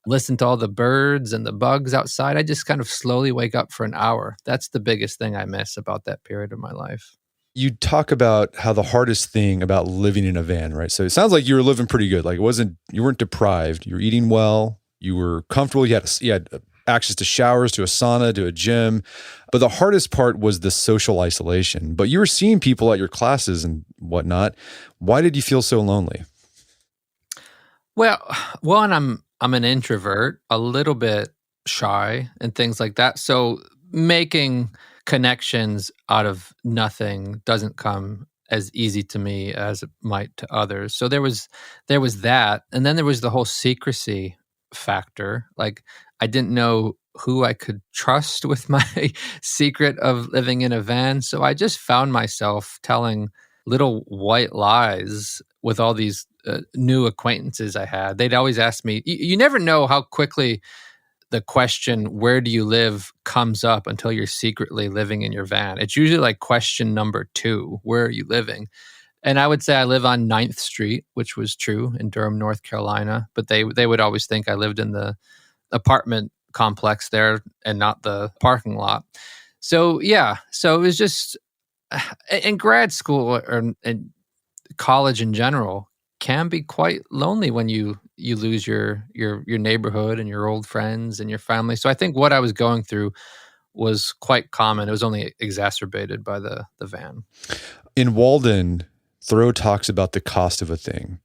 listen to all the birds and the bugs outside. I just kind of slowly wake up for an hour. That's the biggest thing I miss about that period of my life. You talk about how the hardest thing about living in a van, right? So it sounds like you were living pretty good. Like you weren't deprived. You were eating well. You were comfortable. You had access to showers, to a sauna, to a gym. But the hardest part was the social isolation. But you were seeing people at your classes and whatnot. Why did you feel so lonely? Well, one, I'm an introvert, a little bit shy and things like that. So making connections out of nothing doesn't come as easy to me as it might to others. So there was that, and then there was the whole secrecy factor. Like I didn't know who I could trust with my secret of living in a van. So I just found myself telling little white lies with all these new acquaintances I had. They'd always ask me, you never know how quickly the question, where do you live, comes up until you're secretly living in your van. It's usually like question number 2, where are you living? And I would say I live on 9th Street, which was true in Durham, North Carolina. But they would always think I lived in the apartment complex there and not the parking lot. So yeah, so it was just in grad school or in college in general can be quite lonely when you lose your neighborhood and your old friends and your family. So I think what I was going through was quite common. It was only exacerbated by the van. In Walden, Thoreau talks about the cost of a thing.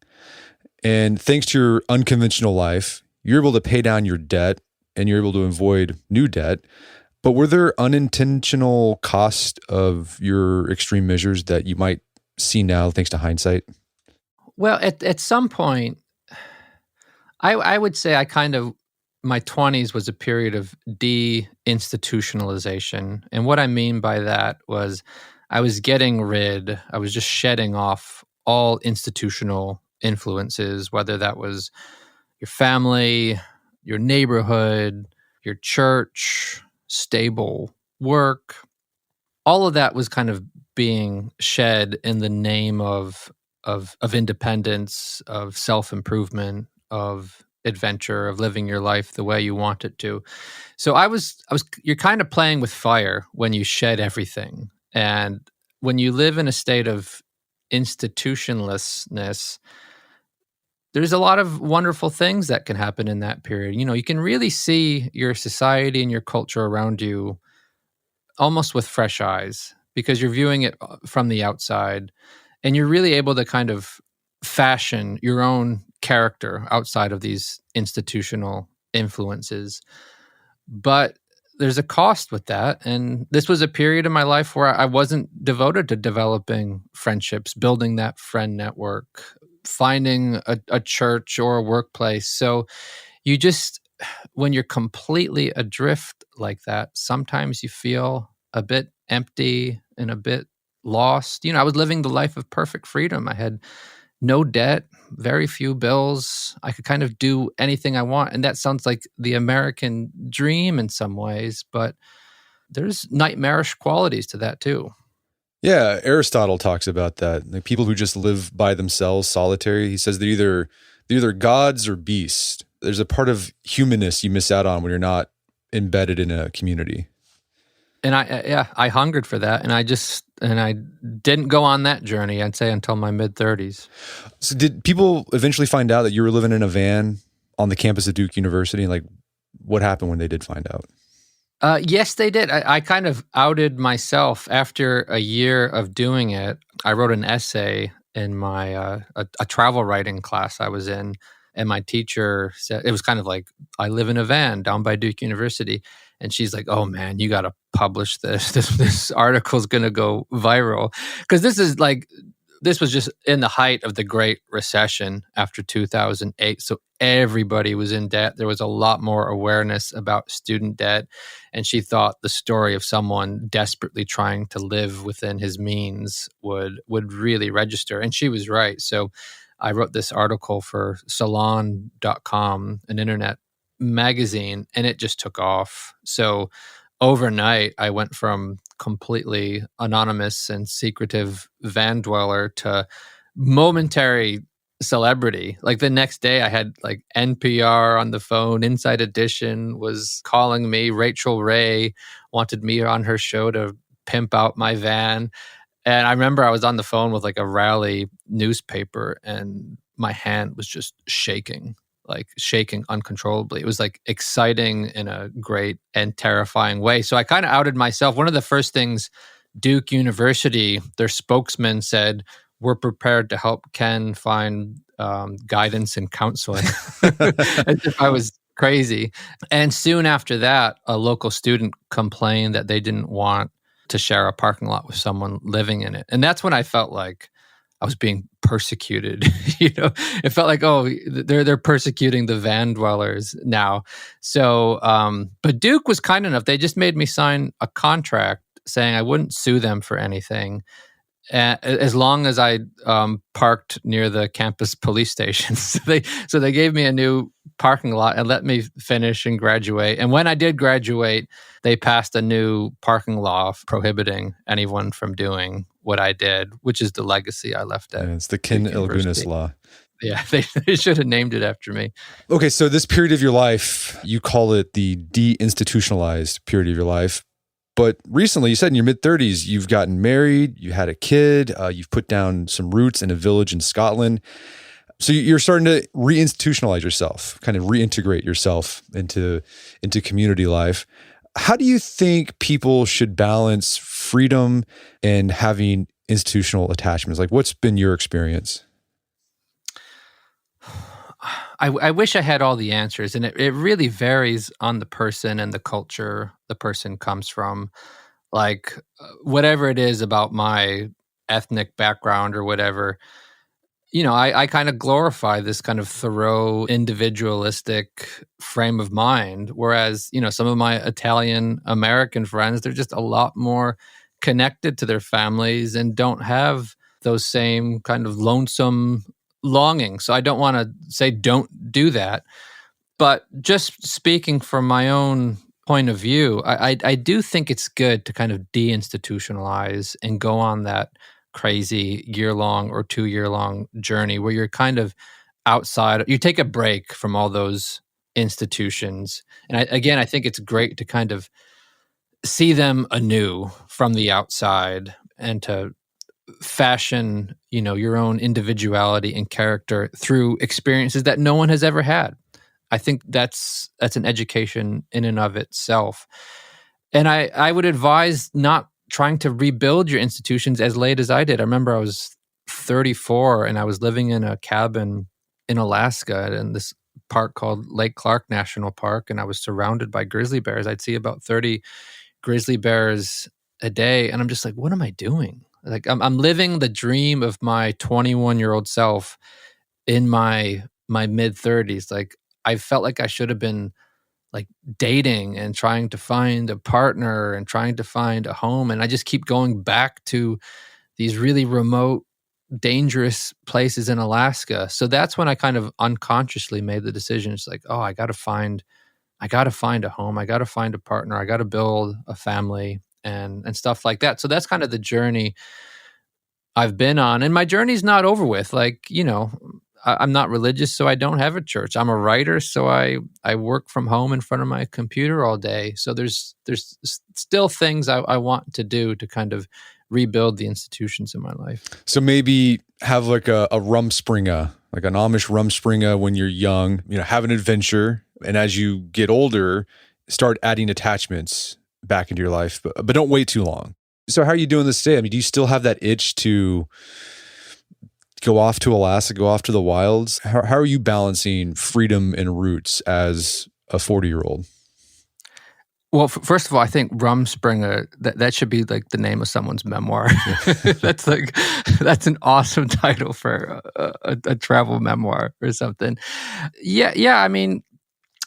And thanks to your unconventional life, you're able to pay down your debt and you're able to avoid new debt. But were there unintentional costs of your extreme measures that you might see now thanks to hindsight? Well, at some point, I would say my 20s was a period of de-institutionalization. And what I mean by that was I was just shedding off all institutional influences, whether that was your family, your neighborhood, your church, stable work. All of that was kind of being shed in the name of independence, of self-improvement, of adventure, of living your life the way you want it to. So you're kind of playing with fire when you shed everything. And when you live in a state of institutionlessness, there's a lot of wonderful things that can happen in that period. You can really see your society and your culture around you almost with fresh eyes because you're viewing it from the outside. And you're really able to kind of fashion your own character outside of these institutional influences. But there's a cost with that. And this was a period in my life where I wasn't devoted to developing friendships, building that friend network, finding a church or a workplace. So you just, when you're completely adrift like that, sometimes you feel a bit empty and a bit lost. I was living the life of perfect freedom. I had no debt, very few bills. I could kind of do anything I want. And that sounds like the American dream in some ways, but there's nightmarish qualities to that too. Yeah, Aristotle talks about that. Like people who just live by themselves, solitary. He says they're either gods or beasts. There's a part of humanness you miss out on when you're not embedded in a community. And I hungered for that, and I didn't go on that journey, I'd say, until my mid-30s. So did people eventually find out that you were living in a van on the campus of Duke University? And like, what happened when they did find out? Yes, they did. I kind of outed myself after a year of doing it. I wrote an essay in my a travel writing class I was in, and my teacher said, it was kind of like, I live in a van down by Duke University. And she's like, "Oh man, you got to publish this. This article's going to go viral." Because this was just in the height of the Great Recession after 2008. So everybody was in debt. There was a lot more awareness about student debt. And she thought the story of someone desperately trying to live within his means would really register. And she was right. So I wrote this article for Salon.com, an internet magazine, and it just took off. So overnight, I went from completely anonymous and secretive van dweller to momentary celebrity. Like the next day, I had like NPR on the phone. Inside Edition was calling me. Rachel Ray wanted me on her show to pimp out my van. And I remember I was on the phone with like a Raleigh newspaper, and my hand was just shaking uncontrollably. It was like exciting in a great and terrifying way. So I kind of outed myself. One of the first things Duke University, their spokesman said, "We're prepared to help Ken find guidance and counseling." As if I was crazy. And soon after that, a local student complained that they didn't want to share a parking lot with someone living in it. And that's when I felt like I was being persecuted. It felt like, oh, they're persecuting the van dwellers now. So, but Duke was kind enough. They just made me sign a contract saying I wouldn't sue them for anything, as long as I parked near the campus police station. So they gave me a new parking lot and let me finish and graduate. And when I did graduate, they passed a new parking law prohibiting anyone from doing what I did, which is the legacy I left at. Yeah, it's the Ken Ilgunas law. Yeah, they should have named it after me. Okay, so this period of your life, you call it the deinstitutionalized period of your life. But recently, you said in your mid-30s, you've gotten married, you had a kid, you've put down some roots in a village in Scotland. So you're starting to reinstitutionalize yourself, kind of reintegrate yourself into community life. How do you think people should balance freedom and having institutional attachments? Like, what's been your experience? I wish I had all the answers, and it really varies on the person and the culture the person comes from. Like, whatever it is about my ethnic background or whatever, I kind of glorify this kind of Thoreau individualistic frame of mind. Whereas, some of my Italian American friends, they're just a lot more connected to their families and don't have those same kind of lonesome longing. So I don't want to say don't do that. But just speaking from my own point of view, I do think it's good to kind of deinstitutionalize and go on that crazy year-long or 2-year-long journey where you're kind of outside. You take a break from all those institutions. And I think it's great to kind of see them anew from the outside and to fashion, your own individuality and character through experiences that no one has ever had. I think that's an education in and of itself. And I would advise not trying to rebuild your institutions as late as I did. I remember I was 34 and I was living in a cabin in Alaska in this park called Lake Clark National Park, and I was surrounded by grizzly bears. I'd see about 30 grizzly bears a day, and I'm just like, what am I doing? Like, I'm living the dream of my 21-year-old self in my mid-30s. Like, I felt like I should have been like dating and trying to find a partner and trying to find a home. And I just keep going back to these really remote, dangerous places in Alaska. So that's when I kind of unconsciously made the decision. It's like, oh, I got to find a home. I got to find a partner. I got to build a family and stuff like that. So that's kind of the journey I've been on. And my journey's not over with. Like, I'm not religious, so I don't have a church. I'm a writer, so I work from home in front of my computer all day. So there's still things I want to do to kind of rebuild the institutions in my life. So maybe have like a rumspringa, like an Amish rumspringa when you're young, have an adventure. And as you get older, start adding attachments back into your life, but don't wait too long. So how are you doing this today? I mean, do you still have that itch to go off to Alaska, go off to the wilds? How are you balancing freedom and roots as a 40-year-old? Well, first of all, I think Rumspringa, that should be like the name of someone's memoir. That's an awesome title for a travel memoir or something. Yeah. I mean,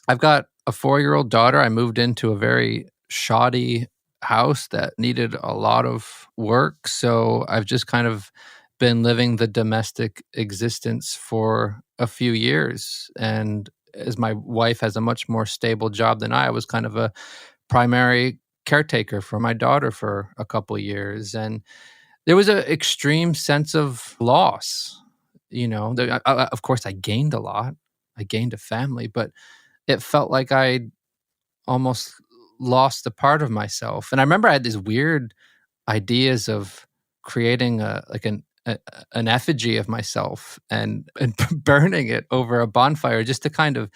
I've got a 4-year-old daughter. I moved into a very shoddy house that needed a lot of work. So I've just kind of been living the domestic existence for a few years. And as my wife has a much more stable job than I was kind of a primary caretaker for my daughter for a couple of years. And there was an extreme sense of loss. Of course, I gained a lot. I gained a family, but it felt like I almost lost a part of myself. And I remember I had these weird ideas of creating an effigy of myself and burning it over a bonfire just to kind of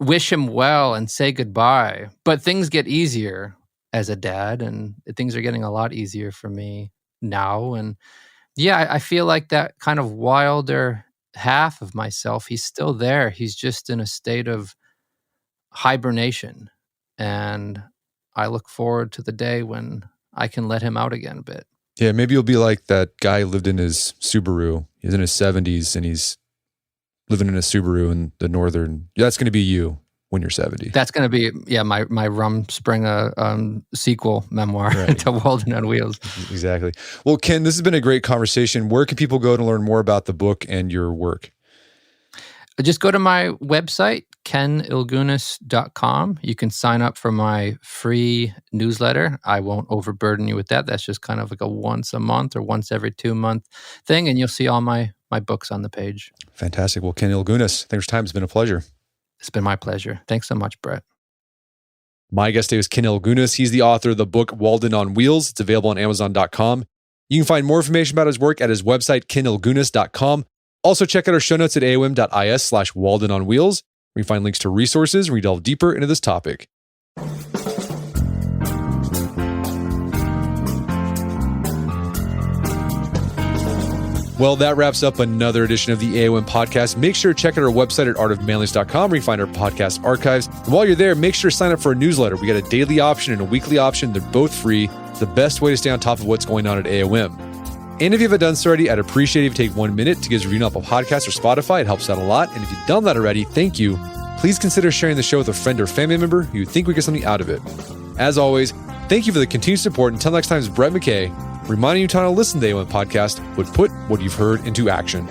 wish him well and say goodbye. But things get easier as a dad, and things are getting a lot easier for me now. And yeah, I feel like that kind of wilder half of myself, he's still there. He's just in a state of hibernation. And I look forward to the day when I can let him out again a bit. Yeah, maybe you'll be like that guy who lived in his Subaru. He's in his 70s and he's living in a Subaru in the northern. That's going to be you when you're 70. That's going to be, my Rumspringa sequel memoir to Walden on Wheels. Exactly. Well, Ken, this has been a great conversation. Where can people go to learn more about the book and your work? Just go to my website, kenilgunas.com. You can sign up for my free newsletter. I won't overburden you with that. That's just kind of like a once a month or once every 2 month thing. And you'll see all my books on the page. Fantastic. Well, Ken Ilgunas, thanks for your time. It's been a pleasure. It's been my pleasure. Thanks so much, Brett. My guest today was Ken Ilgunas. He's the author of the book Walden on Wheels. It's available on Amazon.com. You can find more information about his work at his website, kenilgunas.com. Also, check out our show notes at aom.is/Walden on Wheels, where you find links to resources where we delve deeper into this topic. Well, that wraps up another edition of the AOM podcast. Make sure to check out our website at artofmanliness.com where you find our podcast archives. And while you're there, make sure to sign up for a newsletter. We got a daily option and a weekly option. They're both free. It's the best way to stay on top of what's going on at AOM. And if you haven't done so already, I'd appreciate it if you take 1 minute to give us a review on Apple Podcasts or Spotify. It helps out a lot. And if you've done that already, thank you. Please consider sharing the show with a friend or family member who you think would get something out of it. As always, thank you for the continued support. Until next time, it's Brett McKay, reminding you to listen to the AOM podcast, but put what you've heard into action.